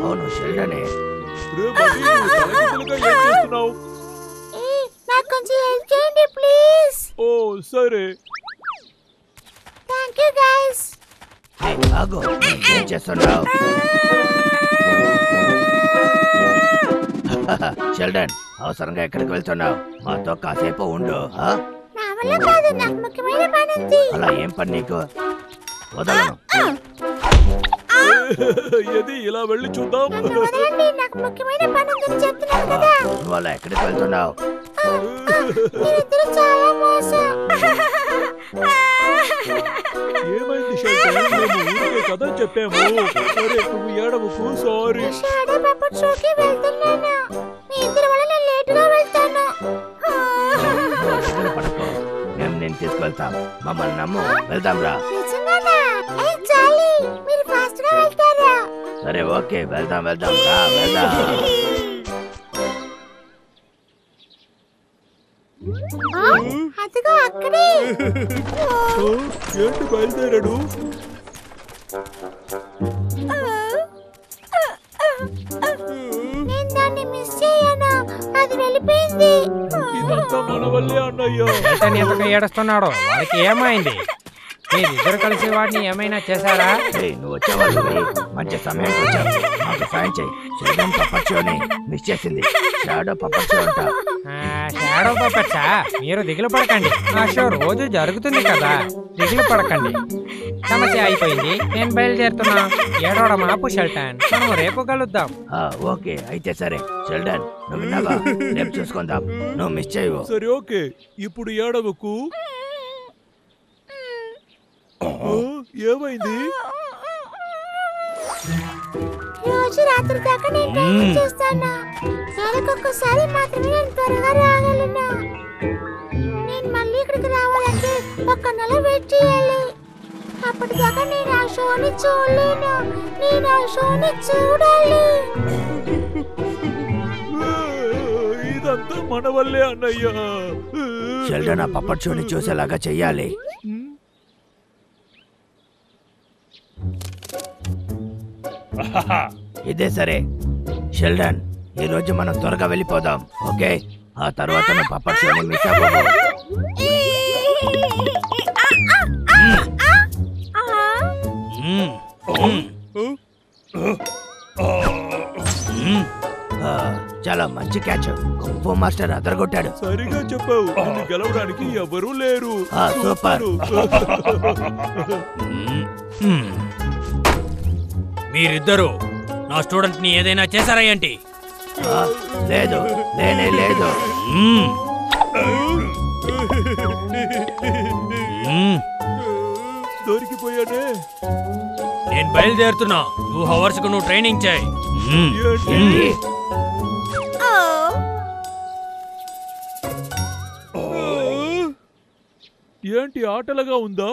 అవును షెల్డనే. నాకు కొంచెం హెల్ప్ చేయండి ప్లీజ్. ఓ సరే. Thank you guys. ఆగు, ఏం చేస్తున్నావు? షెల్డన్, అవసరంగా ఎక్కడికి వెళ్తున్నావు? మాతో కాసేపు ఉండు. నా వల్ల కాదు, నాకు ముఖ్యమైన పని ఉంది. అలా ఏం పని నీకు? వదలను. ఏది ఇలా వెళ్ళి చూద్దాం. వదలండి, నాకు ముఖ్యమైన పని ఉందని చెప్తున్నాను కదా. నువ్వు అలా ఎక్కడికి వెళ్తున్నావు? మీరిద్దరు చాలా మోసం. ఏమైంది షెల్డన్? మేము ఊరికే కదా చెప్పాము. సరే నువ్వు ఏడవకు. సారీ. షాడో పప్పట్ షోకి వెళ్తున్నాను. మీ ఇద్దరి వల్ల నేను లేటుగా వెళ్తాను. మేము నేను తీసుకెళ్తాం. మమ్మల్ని నమ్ము, వెళ్దాం రా. నిజంగానా? ఏయ్ చాలీ, మీరు ఫాస్ట్ గా వెళ్తారా? సరే ఓకే, వెళ్దాం రా, వెళ్దాం. అదిగో అక్కడే. ఏంటి బయలుదేరాడు? నేను దాన్ని మిస్ చేయను, అది వెళ్ళిపోయింది. ఇదంతా మన వల్లే అన్నయ్య. ఎంతగా ఏడుస్తున్నాడు, వాడికి ఏమైంది? మీరిద్దరు కలిసి వాడిని ఏమైనా చేశారా? నువ్వు వచ్చేవాళ్ళు మంచి సమయం వచ్చావు. మాకు సాయం చేయి. షెల్డన్ పప్పట్ షోని మిస్ చేసింది. షాడో పప్పట్ షో అంట. షాడో పప్పట్సా? మీరు దిగులు పడకండి, ఆ షో రోజు జరుగుతుంది కదా. దిగులు పడకండి, సమస్య అయిపోయింది. నేను బయలుదేరుతున్నా. ఏడవడం ఆపు షెల్టన్, మనం రేపు కలుద్దాం. ఓకే అయితే సరే. షెల్డన్, నువ్వు విన్నావా? రేపు చూసుకుందాం, నువ్వు మిస్ చేయవు. సరే ఓకే. ఇప్పుడు ఏడవకు. ఏమైంది? రోజు రాత్రి దాకా నేను డ్రైవింగ్ చేస్తాను. నెలకొకసారి మాత్రమే నేను త్వరగా రాగలను. నేను మళ్ళీ ఇక్కడికి రావాలంటే 1 నెల వెయిట్ చేయాలి. అప్పటిదాకా నేను ఆ షోని చూడలేను. నేను ఆ షోని చూడాలి. ఇదంతా మన వల్లే అన్నయ్య. షెల్డన్ ఆ పప్పట్ షోని చూసేలాగా చెయ్యాలి. ఇదే సరే. షెల్డన్, ఈ రోజు మనం త్వరగా వెళ్ళిపోదాం, ఓకే? ఆ తర్వాత నువ్వు పప్పట్ షోని మిస్ అవ్వవు. చాలా మంచి క్యాచ్. Kung fu master అదరగొట్టాడు. సరిగా చెప్పావు. నిన్ను గెలవడానికి ఎవరూ లేరు. సూపర్. మీరిద్దరు నా స్టూడెంట్ ని ఏదైనా చేశారా ఏంటి? లేదు, లేనే లేదు. దొరికిపోయానే. నేను బయలుదేరుతున్నా. 2 hours కు నువ్వు ట్రైనింగ్ చేయి. ఏంటి ఆటలుగా ఉందా?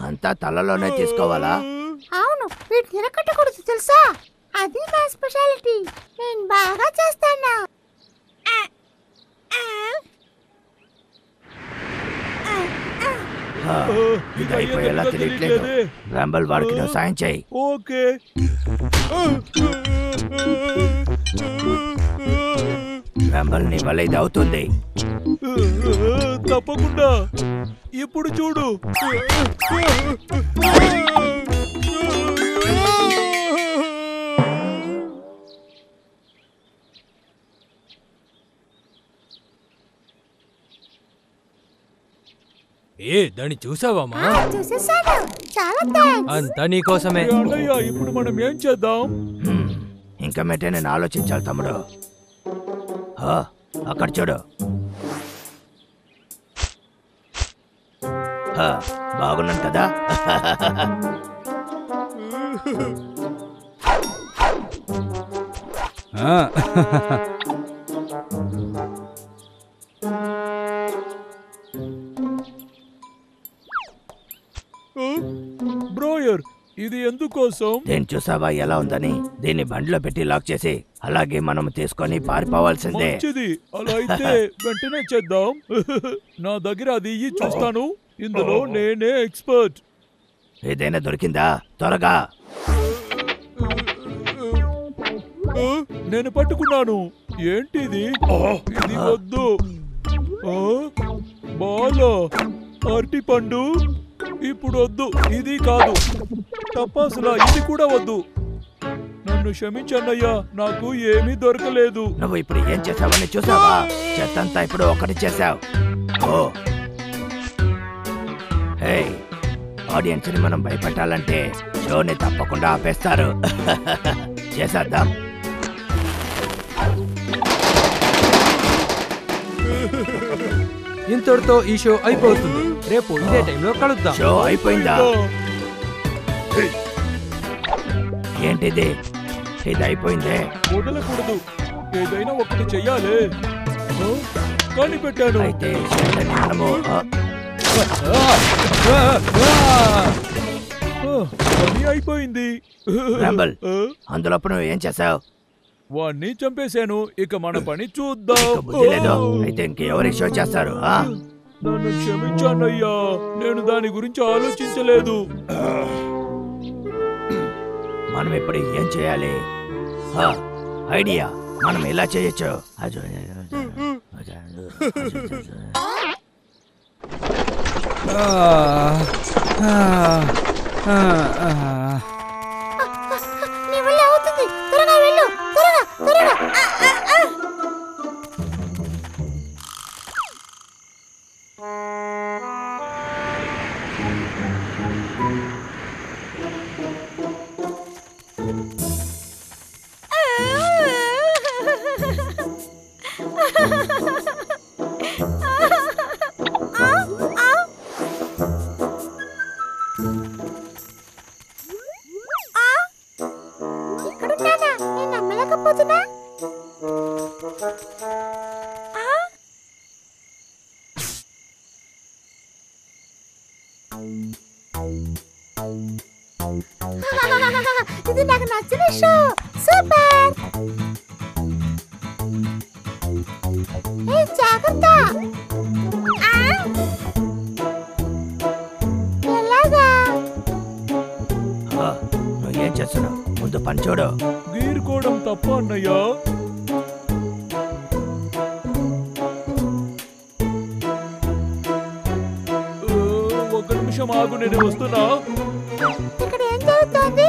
అంతా తలలోనే తీసుకోవాలా? అవును, వీటి నిలకట్టకూడదు తెలుసా? అది నా స్పెషాలిటీ. నేను బాగా చేస్తాను. ఇది అయిపోయేలా తెలియట్లేదు. రాంబల్ వాడికి నువ్వు సాయం చేయి. ఓకే. రాంబల్ నీ వల్ల ఇది అవుతుంది. తప్పకుండా. ఇప్పుడు చూడు. దాన్ని చూసావమ్మా? చూసేసాను. చాలా థాంక్స్. అంతా నీకోసమే. అన్నయ్య, ఇప్పుడు మనం ఏం చేద్దాం? ఇంకా మెట్టే నేను ఆలోచించాలి తమ్ముడు. అక్కడ చూడు. బాగున్నాను కదా? బ్రోయర్, ఇది ఎందుకోసం? నేను చూసావా ఎలా ఉందని? దీన్ని బండిలో పెట్టి లాక్ చేసి అలాగే మనం తీసుకొని పారిపోవాల్సిందే. మంచిది, అలా అయితే వెంటనే చేద్దాం. నా దగ్గర అది ఇయ్యి చూస్తాను. ఇందులో నేనే ఎక్స్పర్ట్. ఏదైనా దొరికిందా? త్వరగా. నేను పట్టుకున్నాను. ఏంటిది? ఇది వద్దు. బాలో అరటి పండు ఇప్పుడు వద్దు. ఇది కాదు. టపాసులా ఇది కూడా వద్దు. నన్ను క్షమించన్నయ్యా, నాకు ఏమీ దొరకలేదు. నువ్వు ఇప్పుడు ఏం చేసావని చూసావా? చెత్తంతా ఇప్పుడు ఒకటి చేసావు. ఓ హే, ఆడియన్స్ ని మనం భయపెట్టాలంటే షోని తప్పకుండా ఆపేస్తారు. చేసేద్దాం. ఇంతటితో ఈ షో అయిపోతుంది. రేపు ఇదే టైంలో కలుద్దాం. షో అయిపోయిందా? ఏంటిది? ఇది అయిపోయిందే. వదలకూడదు. ఏదైనా ఒకటి చెయ్యాలి. కనిపెట్టాను. అయితే షెల్టన్ని మనము పని అయిపోయింది. రంబల్, అందులోపు నువ్వు ఏం చేసావు? వాణ్ణి చంపేశాను. ఇక మన పని చూద్దాం. బుద్ధి లేదు. అయితే ఇంకెవరి షో చేస్తారు? నన్ను క్షమించానయ్యా, నేను దాని గురించి ఆలోచించలేదు. మనం ఇప్పుడు ఏం చేయాలి? ఐడియా, మనం ఇలా చేయొచ్చు. నీ వల్ల అవుతుంది. త్వరగా వెళ్ళు. త్వరగా త్వరగా. ఇక్కడున్నానా? నేను నమ్మలేకపోతున్నా. ఇది నాకు నచ్చిన షో. సూపర్. జాగ్రత్త. ఎలాగా? నువ్వు ఏం చేస్తున్నావు? ముందు పని చూడు. గీరుకోవడం తప్ప అన్నయ్యా? ఒక్క నిమిషం ఆగు, నేను వస్తున్నా. ఇక్కడ ఏం జరుగుతోంది?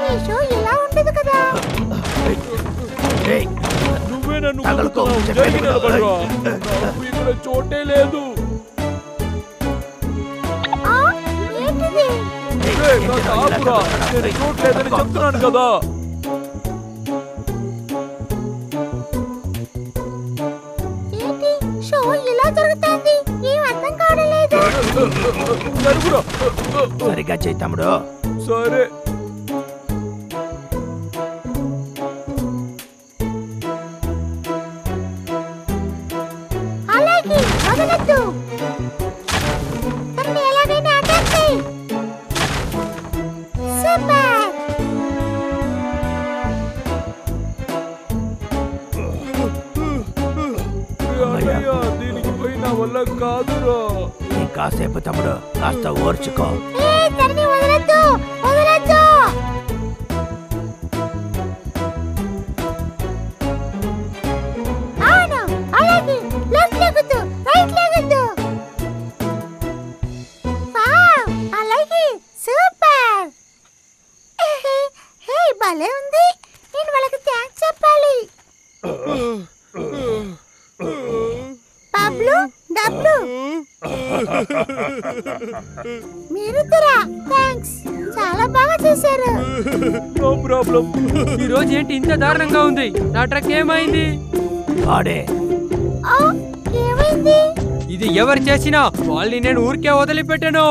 ఈ షో ఇలా ఉండదు కదా. ఏయ్, నువ్వే నన్ను తగలుకో. కొడుతున్నావు. జరిగి నిలబడరా. నాకు ఇక్కడ చోటే లేదు. ఏంటిది? కాస్త ఆపురా. నేను చోటు లేదని చెప్తున్నాను కదా. ఏంటి షో ఇలా జరుగుతోంది? ఏం అర్థం కావట్లేదు. జరుగురా. సరిగ్గా చేయి తమ్ముడు. సరే. అలాగే వదలొద్దు. తనని ఎలాగైనా అటాక్ చేయి. సూపర్. అన్నయ్య, దీనికి పోయి నా వల్ల కాదురా. ఇంకాసేపు తమ్ముడు, కాస్త ఓర్చుకో. తనని వదలొద్దు. వదలొద్దు. అవును, అలాగే. లెఫ్ట్ లెగొద్దు, రైట్ లెగొద్దు. వావ్, అలాగే. సూపర్. హే, భలే ఉంది. నేను వాళ్ళకి థ్యాంక్స్ చెప్పాలి. పబ్లు, డబ్లు, మీరిద్దరా? థ్యాంక్స్, చాలా బాగా చేశారు. No problem. ఈ రోజు ఏంటి ఇంత దారుణంగా ఉంది? నా ట్రక్ ఏమైంది? ఆడే ఏమైంది? ఇది ఎవరు చేసినా వాళ్ళని నేను ఊరికే వదిలిపెట్టాను.